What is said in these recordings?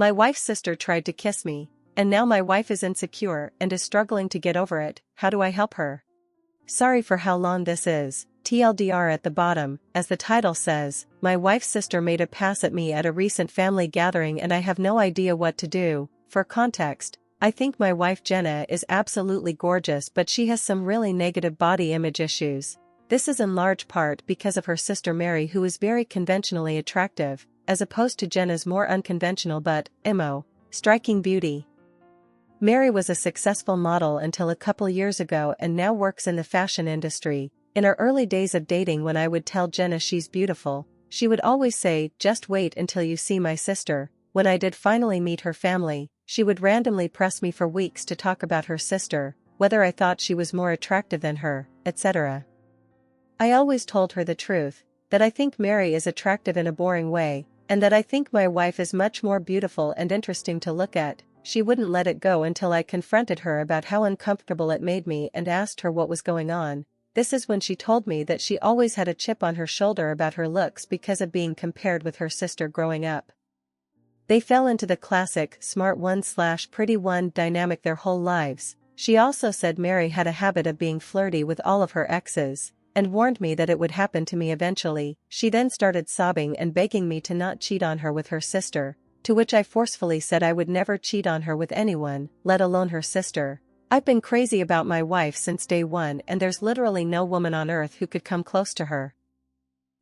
My wife's sister tried to kiss me, and now my wife is insecure and is struggling to get over it. How do I help her? Sorry for how long this is. TLDR at the bottom, as the title says, my wife's sister made a pass at me at a recent family gathering and I have no idea what to do. For context, I think my wife Jenna is absolutely gorgeous, but she has some really negative body image issues. This is in large part because of her sister Mary, who is very conventionally attractive, as opposed to Jenna's more unconventional but, striking beauty. Mary was a successful model until a couple years ago and now works in the fashion industry. In our early days of dating, when I would tell Jenna she's beautiful, she would always say, "Just wait until you see my sister." When I did finally meet her family, she would randomly press me for weeks to talk about her sister, whether I thought she was more attractive than her, etc. I always told her the truth, that I think Mary is attractive in a boring way, and that I think my wife is much more beautiful and interesting to look at. She wouldn't let it go until I confronted her about how uncomfortable it made me and asked her what was going on. This is when she told me that she always had a chip on her shoulder about her looks because of being compared with her sister growing up. They fell into the classic smart one/pretty one dynamic their whole lives. She also said Mary had a habit of being flirty with all of her exes, and warned me that it would happen to me eventually. She then started sobbing and begging me to not cheat on her with her sister, to which I forcefully said I would never cheat on her with anyone, let alone her sister. I've been crazy about my wife since day one, and there's literally no woman on earth who could come close to her.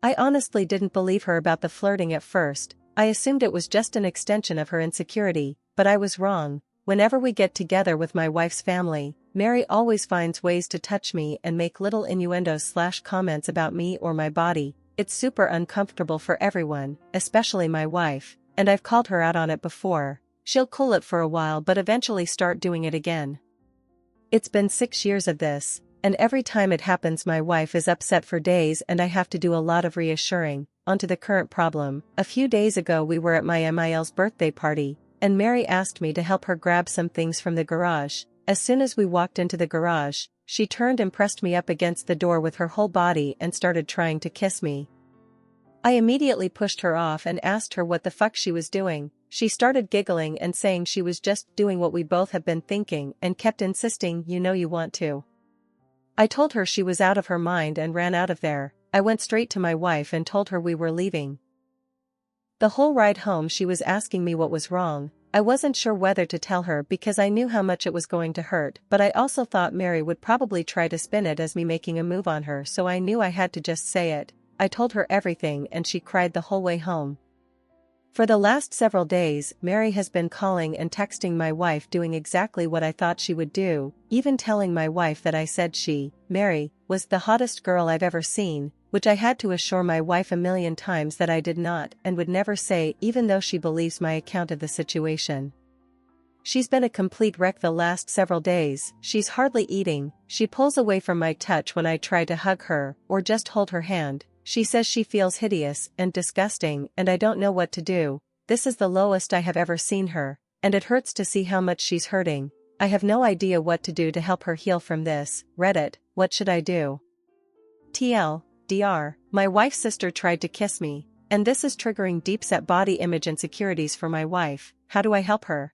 I honestly didn't believe her about the flirting at first. I assumed it was just an extension of her insecurity, but I was wrong. Whenever we get together with my wife's family, Mary always finds ways to touch me and make little innuendos/comments about me or my body. It's super uncomfortable for everyone, especially my wife, and I've called her out on it before. She'll cool it for a while but eventually start doing it again. It's been 6 years of this, and every time it happens my wife is upset for days and I have to do a lot of reassuring. Onto the current problem. A few days ago we were at my MIL's birthday party, and Mary asked me to help her grab some things from the garage. As soon as we walked into the garage, she turned and pressed me up against the door with her whole body and started trying to kiss me. I immediately pushed her off and asked her what the fuck she was doing. She started giggling and saying she was just doing what we both have been thinking and kept insisting, "You know you want to." I told her she was out of her mind and ran out of there. I went straight to my wife and told her we were leaving. The whole ride home she was asking me what was wrong. I wasn't sure whether to tell her because I knew how much it was going to hurt, but I also thought Mary would probably try to spin it as me making a move on her, so I knew I had to just say it. I told her everything and she cried the whole way home. For the last several days, Mary has been calling and texting my wife, doing exactly what I thought she would do, even telling my wife that I said she, Mary, was the hottest girl I've ever seen, which I had to assure my wife a million times that I did not and would never say, even though she believes my account of the situation. She's been a complete wreck the last several days. She's hardly eating, she pulls away from my touch when I try to hug her or just hold her hand. She says she feels hideous and disgusting and I don't know what to do. This is the lowest I have ever seen her, and it hurts to see how much she's hurting. I have no idea what to do to help her heal from this. Reddit, what should I do? TLDR, my wife's sister tried to kiss me, and this is triggering deep-set body image insecurities for my wife. How do I help her?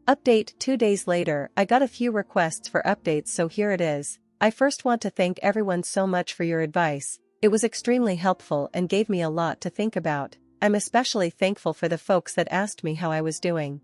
Update: 2 days later, I got a few requests for updates, so here it is. I first want to thank everyone so much for your advice. It was extremely helpful and gave me a lot to think about. I'm especially thankful for the folks that asked me how I was doing.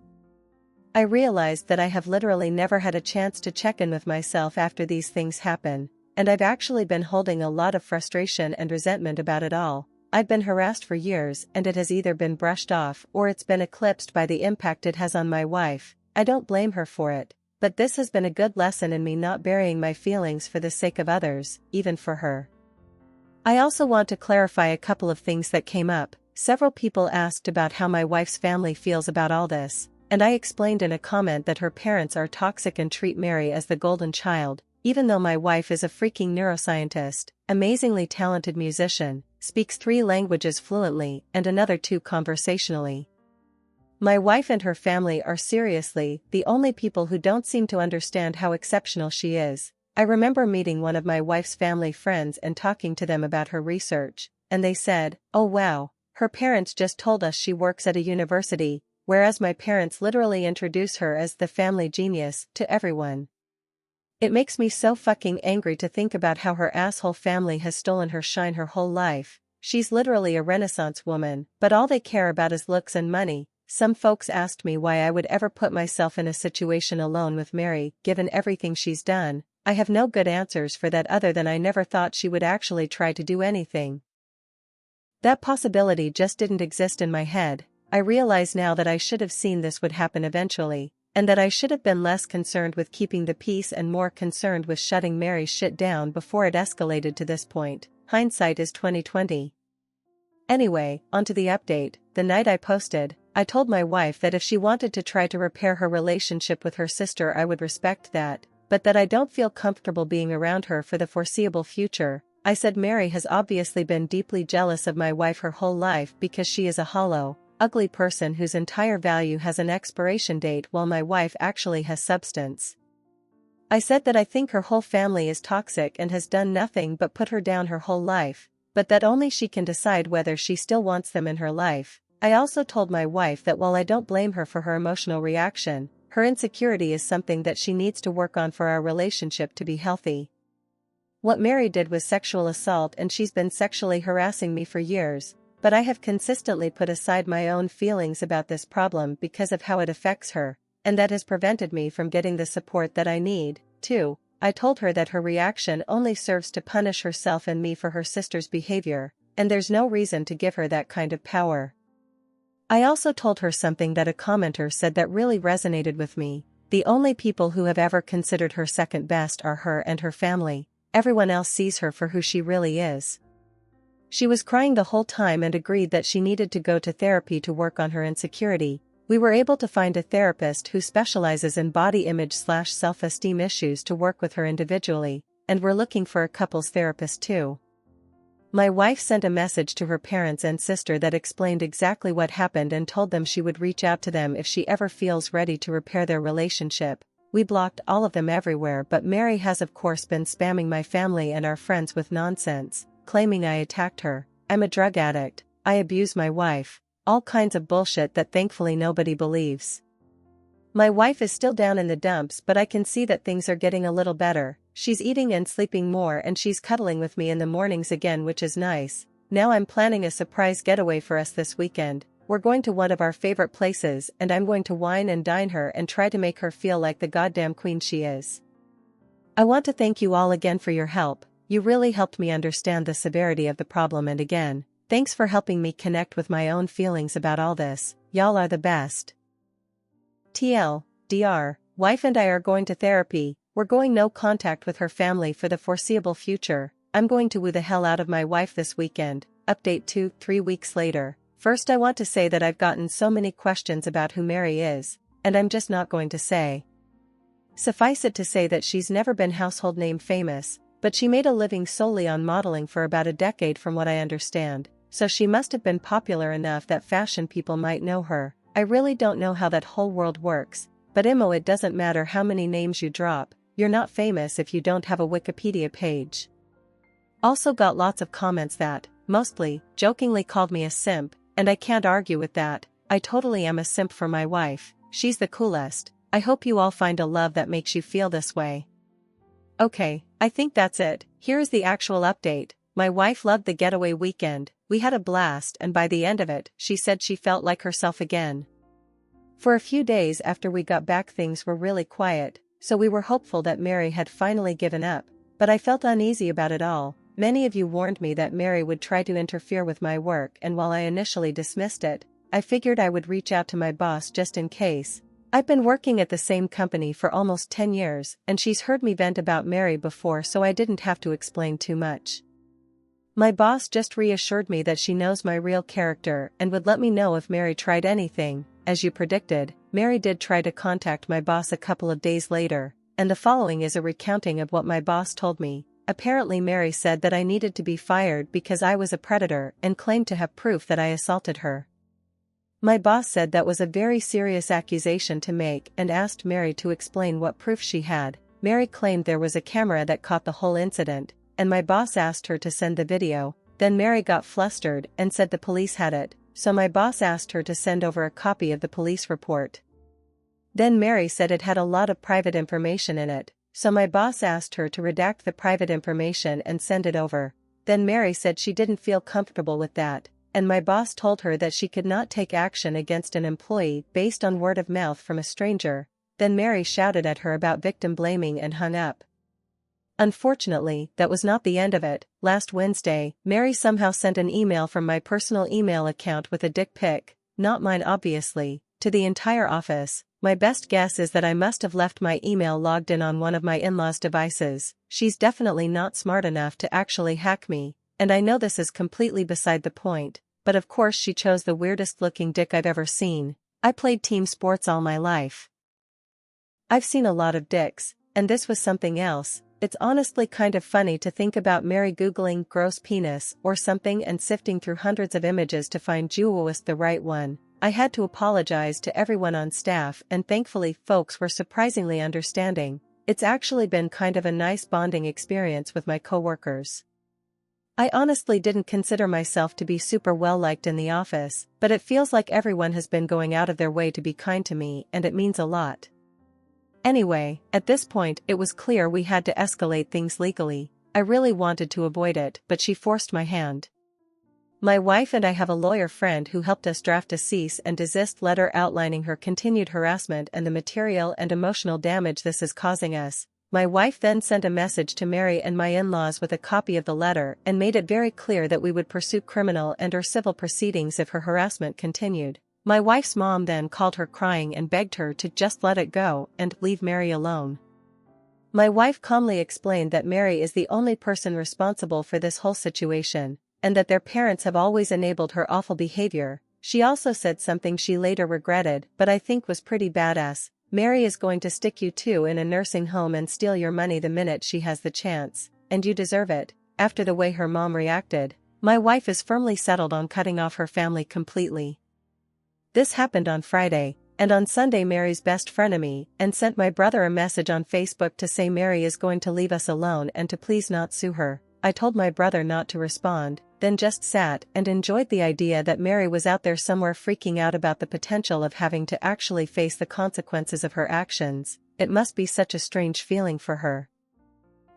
I realized that I have literally never had a chance to check in with myself after these things happen, and I've actually been holding a lot of frustration and resentment about it all. I've been harassed for years and it has either been brushed off or it's been eclipsed by the impact it has on my wife. I don't blame her for it, but this has been a good lesson in me not burying my feelings for the sake of others, even for her. I also want to clarify a couple of things that came up. Several people asked about how my wife's family feels about all this, and I explained in a comment that her parents are toxic and treat Mary as the golden child, even though my wife is a freaking neuroscientist, amazingly talented musician, speaks 3 languages fluently and another 2 conversationally. My wife and her family are seriously the only people who don't seem to understand how exceptional she is. I remember meeting one of my wife's family friends and talking to them about her research, and they said, "Oh wow, her parents just told us she works at a university whereas my parents literally introduce her as the family genius to everyone. It makes me so fucking angry to think about how her asshole family has stolen her shine her whole life. She's literally a Renaissance woman, but all they care about is looks and money. Some folks asked me why I would ever put myself in a situation alone with Mary, given everything she's done. I have no good answers for that other than I never thought she would actually try to do anything. That possibility just didn't exist in my head. I realize now that I should have seen this would happen eventually, and that I should have been less concerned with keeping the peace and more concerned with shutting Mary's shit down before it escalated to this point. Hindsight is 2020. Anyway, onto the update. The night I posted, I told my wife that if she wanted to try to repair her relationship with her sister I would respect that, but that I don't feel comfortable being around her for the foreseeable future. I said Mary has obviously been deeply jealous of my wife her whole life because she is a hollow, ugly person whose entire value has an expiration date while my wife actually has substance. I said that I think her whole family is toxic and has done nothing but put her down her whole life, but that only she can decide whether she still wants them in her life. I also told my wife that while I don't blame her for her emotional reaction, her insecurity is something that she needs to work on for our relationship to be healthy. What Mary did was sexual assault and she's been sexually harassing me for years, but I have consistently put aside my own feelings about this problem because of how it affects her, and that has prevented me from getting the support that I need. 2. I told her that her reaction only serves to punish herself and me for her sister's behavior, and there's no reason to give her that kind of power. I also told her something that a commenter said that really resonated with me. The only people who have ever considered her second best are her and her family. Everyone else sees her for who she really is. She was crying the whole time and agreed that she needed to go to therapy to work on her insecurity. We were able to find a therapist who specializes in body image/self-esteem issues to work with her individually, and we're looking for a couples therapist too. My wife sent a message to her parents and sister that explained exactly what happened and told them she would reach out to them if she ever feels ready to repair their relationship. We blocked all of them everywhere, but Mary has of course been spamming my family and our friends with nonsense, claiming I attacked her, I'm a drug addict, I abuse my wife, all kinds of bullshit that thankfully nobody believes. My wife is still down in the dumps, but I can see that things are getting a little better. She's eating and sleeping more and she's cuddling with me in the mornings again, which is nice. Now I'm planning a surprise getaway for us this weekend. We're going to one of our favorite places and I'm going to wine and dine her and try to make her feel like the goddamn queen she is. I want to thank you all again for your help. You really helped me understand the severity of the problem, and again, thanks for helping me connect with my own feelings about all this. Y'all are the best. TLDR, wife and I are going to therapy. We're going no contact with her family for the foreseeable future. I'm going to woo the hell out of my wife this weekend. Update 2-3 weeks later. First, I want to say that I've gotten so many questions about who Mary is, and I'm just not going to say. Suffice it to say that she's never been household name famous, but she made a living solely on modeling for about a decade from what I understand, so she must have been popular enough that fashion people might know her. I really don't know how that whole world works, but it doesn't matter how many names you drop, you're not famous if you don't have a Wikipedia page. Also got lots of comments that, mostly, jokingly called me a simp, and I can't argue with that. I totally am a simp for my wife, she's the coolest. I hope you all find a love that makes you feel this way. Okay, I think that's it. Here is the actual update. My wife loved the getaway weekend, we had a blast, and by the end of it, she said she felt like herself again. For a few days after we got back things were really quiet, so we were hopeful that Mary had finally given up, but I felt uneasy about it all. Many of you warned me that Mary would try to interfere with my work, and while I initially dismissed it, I figured I would reach out to my boss just in case. I've been working at the same company for almost 10 years, and she's heard me vent about Mary before, so I didn't have to explain too much. My boss just reassured me that she knows my real character and would let me know if Mary tried anything. As you predicted, Mary did try to contact my boss a couple of days later, and the following is a recounting of what my boss told me. Apparently Mary said that I needed to be fired because I was a predator and claimed to have proof that I assaulted her. My boss said that was a very serious accusation to make and asked Mary to explain what proof she had. Mary claimed there was a camera that caught the whole incident, and my boss asked her to send the video. Then Mary got flustered and said the police had it, so my boss asked her to send over a copy of the police report. Then Mary said it had a lot of private information in it, so my boss asked her to redact the private information and send it over. Then Mary said she didn't feel comfortable with that, and my boss told her that she could not take action against an employee based on word of mouth from a stranger. Then Mary shouted at her about victim blaming and hung up. Unfortunately, that was not the end of it. Last Wednesday, Mary somehow sent an email from my personal email account with a dick pic, not mine obviously, to the entire office. My best guess is that I must have left my email logged in on one of my in-laws' devices. She's definitely not smart enough to actually hack me, and I know this is completely beside the point, but of course she chose the weirdest looking dick I've ever seen. I played team sports all my life. I've seen a lot of dicks, and this was something else. It's honestly kind of funny to think about Mary googling gross penis or something and sifting through hundreds of images to find Jewelist the right one. I had to apologize to everyone on staff, and thankfully folks were surprisingly understanding. It's actually been kind of a nice bonding experience with my coworkers. I honestly didn't consider myself to be super well liked in the office, but it feels like everyone has been going out of their way to be kind to me, and it means a lot. Anyway, at this point it was clear we had to escalate things legally. I really wanted to avoid it, but she forced my hand. My wife and I have a lawyer friend who helped us draft a cease and desist letter outlining her continued harassment and the material and emotional damage this is causing us. My wife then sent a message to Mary and my in-laws with a copy of the letter and made it very clear that we would pursue criminal and/or civil proceedings if her harassment continued. My wife's mom then called her crying and begged her to just let it go and leave Mary alone. My wife calmly explained that Mary is the only person responsible for this whole situation, and that their parents have always enabled her awful behavior. She also said something she later regretted, but I think was pretty badass. Mary is going to stick you two in a nursing home and steal your money the minute she has the chance, and you deserve it. After the way her mom reacted, my wife is firmly settled on cutting off her family completely. This happened on Friday, and on Sunday Mary's best frenemy and sent my brother a message on Facebook to say Mary is going to leave us alone and to please not sue her. I told my brother not to respond, then just sat and enjoyed the idea that Mary was out there somewhere freaking out about the potential of having to actually face the consequences of her actions. It must be such a strange feeling for her.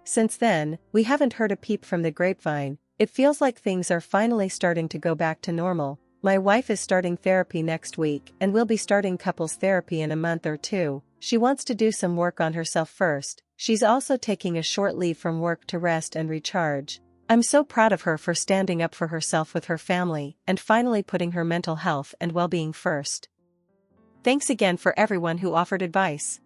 Since then, we haven't heard a peep from the grapevine. It feels like things are finally starting to go back to normal. My wife is starting therapy next week and will be starting couples therapy in a month or two. She wants to do some work on herself first. She's also taking a short leave from work to rest and recharge. I'm so proud of her for standing up for herself with her family and finally putting her mental health and well-being first. Thanks again for everyone who offered advice.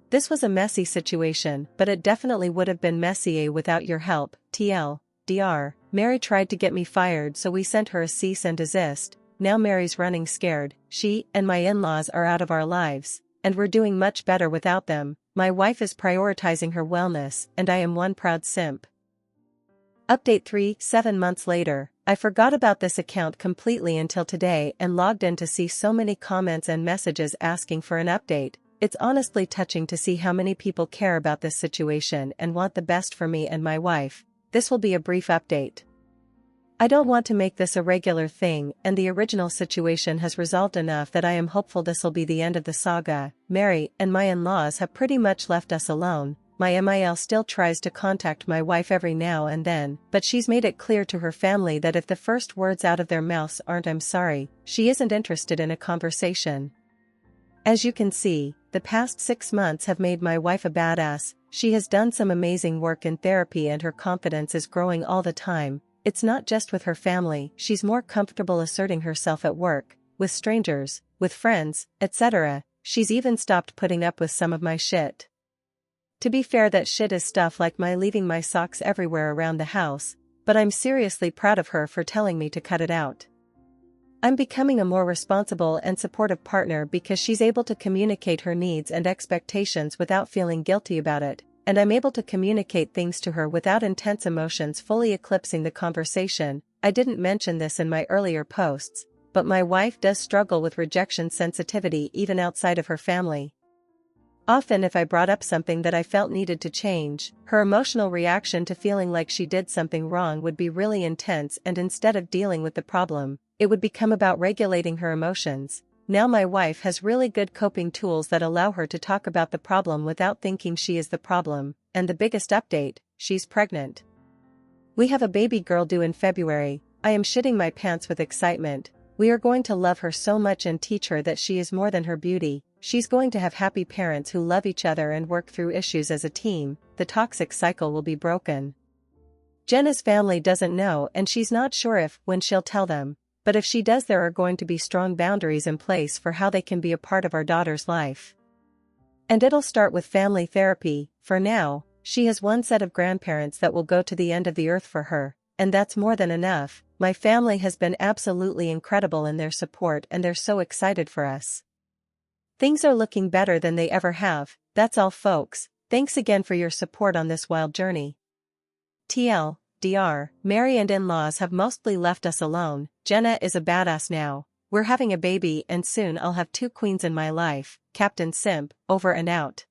This was a messy situation, but it definitely would have been messier without your help. TLDR. Mary tried to get me fired, so we sent her a cease and desist. Now Mary's running scared. She and my in-laws are out of our lives, and we're doing much better without them. My wife is prioritizing her wellness, and I am one proud simp. Update 3. 7 months later, I forgot about this account completely until today and logged in to see so many comments and messages asking for an update. It's honestly touching to see how many people care about this situation and want the best for me and my wife. This will be a brief update. I don't want to make this a regular thing, and the original situation has resolved enough that I am hopeful this'll be the end of the saga. Mary and my in-laws have pretty much left us alone. My MIL still tries to contact my wife every now and then, but she's made it clear to her family that if the first words out of their mouths aren't "I'm sorry," she isn't interested in a conversation. As you can see, the past 6 months have made my wife a badass. She has done some amazing work in therapy and her confidence is growing all the time. It's not just with her family, she's more comfortable asserting herself at work, with strangers, with friends, etc. She's even stopped putting up with some of my shit. To be fair, that shit is stuff like my leaving my socks everywhere around the house, but I'm seriously proud of her for telling me to cut it out. I'm becoming a more responsible and supportive partner because she's able to communicate her needs and expectations without feeling guilty about it, and I'm able to communicate things to her without intense emotions fully eclipsing the conversation. I didn't mention this in my earlier posts, but my wife does struggle with rejection sensitivity even outside of her family. Often if I brought up something that I felt needed to change, her emotional reaction to feeling like she did something wrong would be really intense, and instead of dealing with the problem, it would become about regulating her emotions. Now my wife has really good coping tools that allow her to talk about the problem without thinking she is the problem, and the biggest update, she's pregnant. We have a baby girl due in February. I am shitting my pants with excitement. We are going to love her so much and teach her that she is more than her beauty. She's going to have happy parents who love each other and work through issues as a team. The toxic cycle will be broken. Jenna's family doesn't know and she's not sure if, when she'll tell them. But if she does, there are going to be strong boundaries in place for how they can be a part of our daughter's life. And it'll start with family therapy. For now, she has one set of grandparents that will go to the end of the earth for her, and that's more than enough. My family has been absolutely incredible in their support and they're so excited for us. Things are looking better than they ever have. That's all, folks. Thanks again for your support on this wild journey. TLDR, Mary and in-laws have mostly left us alone. Jenna is a badass now. We're having a baby and soon I'll have 2 queens in my life. Captain Simp, over and out.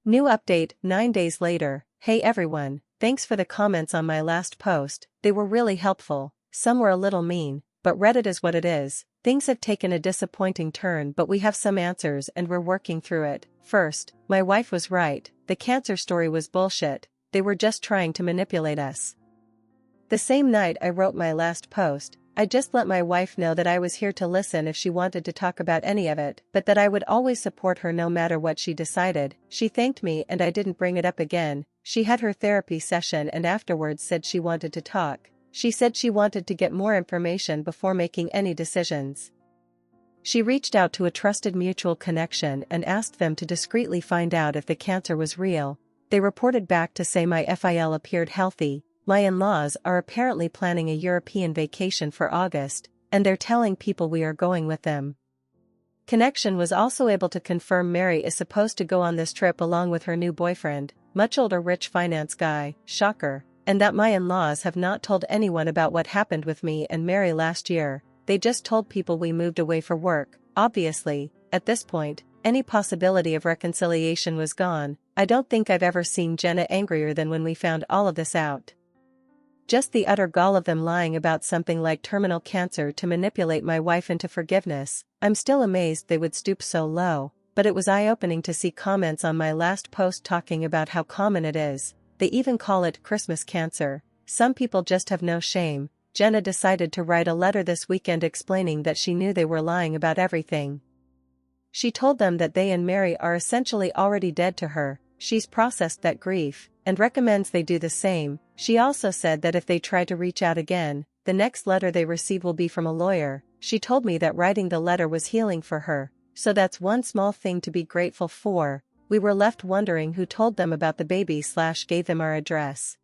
New update, 9 days later. Hey everyone, thanks for the comments on my last post. They were really helpful. Some were a little mean, but Reddit is what it is. Things have taken a disappointing turn, but we have some answers and we're working through it. First, my wife was right. The cancer story was bullshit. They were just trying to manipulate us. The same night I wrote my last post, I just let my wife know that I was here to listen if she wanted to talk about any of it, but that I would always support her no matter what she decided. She thanked me and I didn't bring it up again. She had her therapy session and afterwards said she wanted to talk. She said she wanted to get more information before making any decisions. She reached out to a trusted mutual connection and asked them to discreetly find out if the cancer was real. They reported back to say my FIL appeared healthy. My in-laws are apparently planning a European vacation for August, and they're telling people we are going with them. Connection was also able to confirm Mary is supposed to go on this trip along with her new boyfriend, much older rich finance guy, shocker, and that my in-laws have not told anyone about what happened with me and Mary last year. They just told people we moved away for work. Obviously, at this point, any possibility of reconciliation was gone. I don't think I've ever seen Jenna angrier than when we found all of this out. Just the utter gall of them lying about something like terminal cancer to manipulate my wife into forgiveness. I'm still amazed they would stoop so low, but it was eye-opening to see comments on my last post talking about how common it is. They even call it Christmas cancer. Some people just have no shame. Jenna decided to write a letter this weekend explaining that she knew they were lying about everything. She told them that they and Mary are essentially already dead to her. She's processed that grief, and recommends they do the same. She also said that if they try to reach out again, the next letter they receive will be from a lawyer. She told me that writing the letter was healing for her, so that's one small thing to be grateful for. We were left wondering who told them about the baby / gave them our address.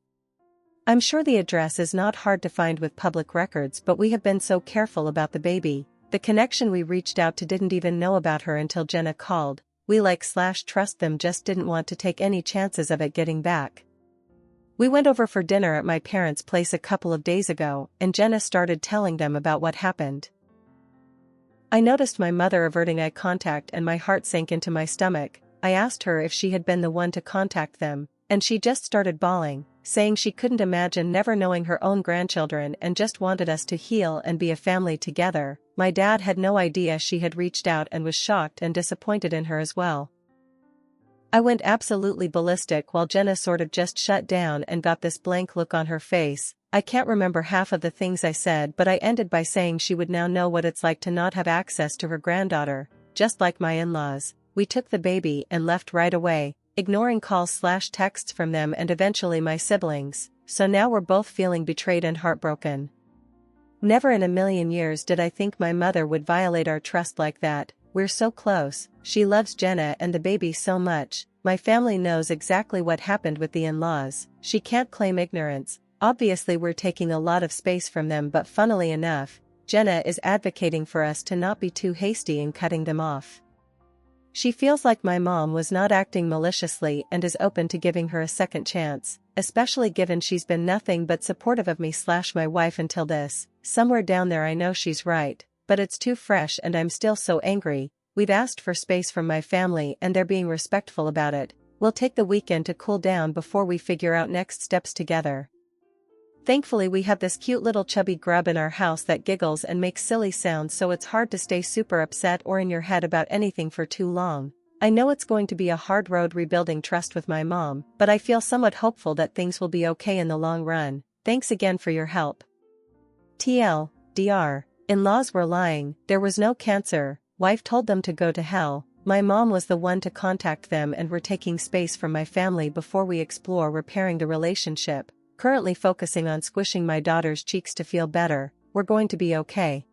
I'm sure the address is not hard to find with public records, but we have been so careful about the baby. The connection we reached out to didn't even know about her until Jenna called. We / trust them, just didn't want to take any chances of it getting back. We went over for dinner at my parents' place a couple of days ago, and Jenna started telling them about what happened. I noticed my mother averting eye contact and my heart sank into my stomach. I asked her if she had been the one to contact them, and she just started bawling, saying she couldn't imagine never knowing her own grandchildren and just wanted us to heal and be a family together. My dad had no idea she had reached out and was shocked and disappointed in her as well. I went absolutely ballistic while Jenna sort of just shut down and got this blank look on her face. I can't remember half of the things I said, but I ended by saying she would now know what it's like to not have access to her granddaughter, just like my in-laws. We took the baby and left right away, ignoring calls / texts from them and eventually my siblings, so now we're both feeling betrayed and heartbroken. Never in a million years did I think my mother would violate our trust like that. We're so close. She loves Jenna and the baby so much. My family knows exactly what happened with the in-laws. She can't claim ignorance. Obviously we're taking a lot of space from them, but funnily enough, Jenna is advocating for us to not be too hasty in cutting them off. She feels like my mom was not acting maliciously and is open to giving her a second chance, especially given she's been nothing but supportive of me / my wife until this. Somewhere down there I know she's right, but it's too fresh and I'm still so angry. We've asked for space from my family and they're being respectful about it. We'll take the weekend to cool down before we figure out next steps together. Thankfully we have this cute little chubby grub in our house that giggles and makes silly sounds, so it's hard to stay super upset or in your head about anything for too long. I know it's going to be a hard road rebuilding trust with my mom, but I feel somewhat hopeful that things will be okay in the long run. Thanks again for your help. TLDR. In-laws were lying, there was no cancer, wife told them to go to hell. My mom was the one to contact them, and we're taking space from my family before we explore repairing the relationship. Currently focusing on squishing my daughter's cheeks to feel better. We're going to be okay.